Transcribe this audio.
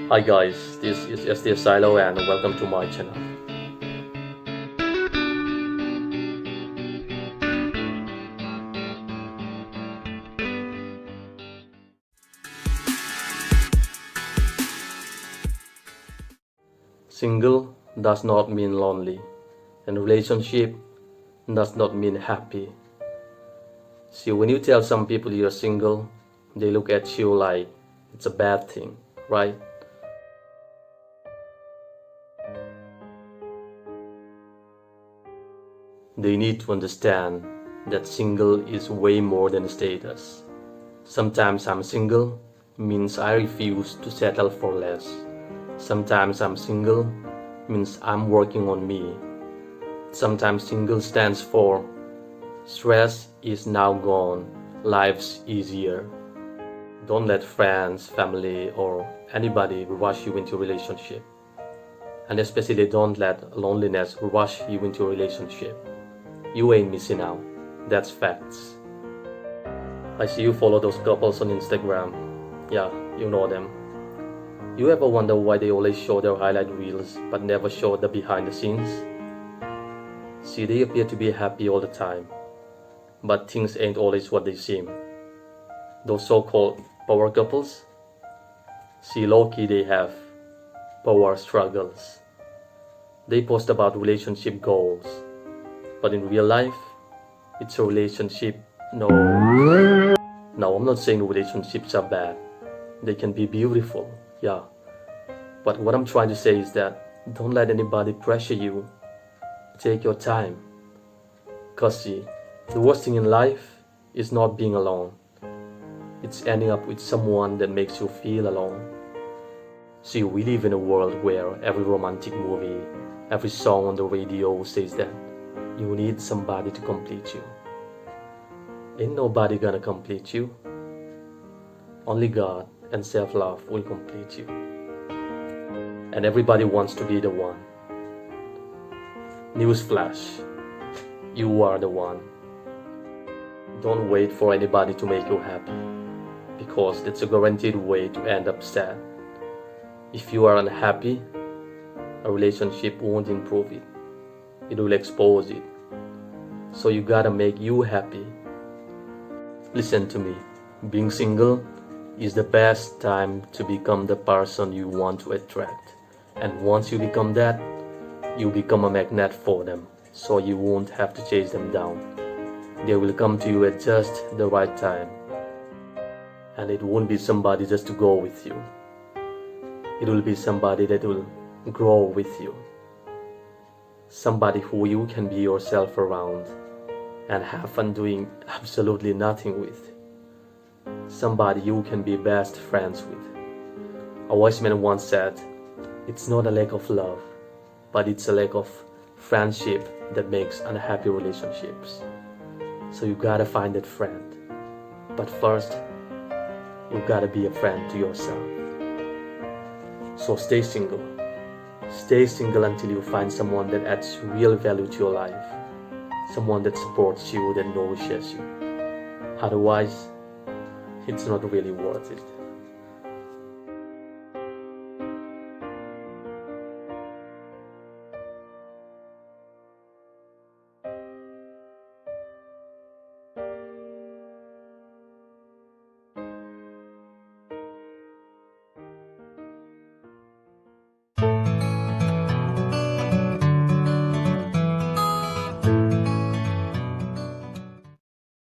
Hi guys, this is STa Sailo and welcome to my channel. Single does not mean lonely, and relationship does not mean happy. See, when you tell some people you're single, they look at you like it's a bad thing, right? They need to understand that single is way more than a status. Sometimes I'm single means I refuse to settle for less. Sometimes I'm single means I'm working on me. Sometimes single stands for stress is now gone, life's easier. Don't let friends, family, or anybody rush you into a relationship. And especially don't let loneliness rush you into a relationship. You ain't missing out. That's facts. I see you follow those couples on Instagram. Yeah, you know them. You ever wonder why they always show their highlight reels but never show the behind the scenes? See, they appear to be happy all the time, but things ain't always what they seem. Those so-called power couples, see, low-key they have power struggles. They post about relationship goals, but in real life, it's a relationship. No. Now, I'm not saying relationships are bad. They can be beautiful, yeah. But what I'm trying to say is that don't let anybody pressure you. Take your time. Cause see, the worst thing in life is not being alone. It's ending up with someone that makes you feel alone. See, we live in a world where every romantic movie, every song on the radio says that you need somebody to complete you. Ain't nobody gonna complete you. Only God and self-love will complete you. And everybody wants to be the one. Newsflash, you are the one. Don't wait for anybody to make you happy, because that's a guaranteed way to end up sad. If you are unhappy, a relationship won't improve it. It will expose it. So you gotta make you happy. Listen to me, being single is the best time to become the person you want to attract. And once you become that, you become a magnet for them, so you won't have to chase them down. They will come to you at just the right time. And it won't be somebody just to go with you. It will be somebody that will grow with you. Somebody who you can be yourself around and have fun doing absolutely nothing with. Somebody you can be best friends with. A wise man once said, it's not a lack of love, but it's a lack of friendship that makes unhappy relationships. So you gotta find that friend. But first, you gotta be a friend to yourself. So stay single. Stay single until you find someone that adds real value to your life. Someone that supports you, that nourishes you. Otherwise, it's not really worth it.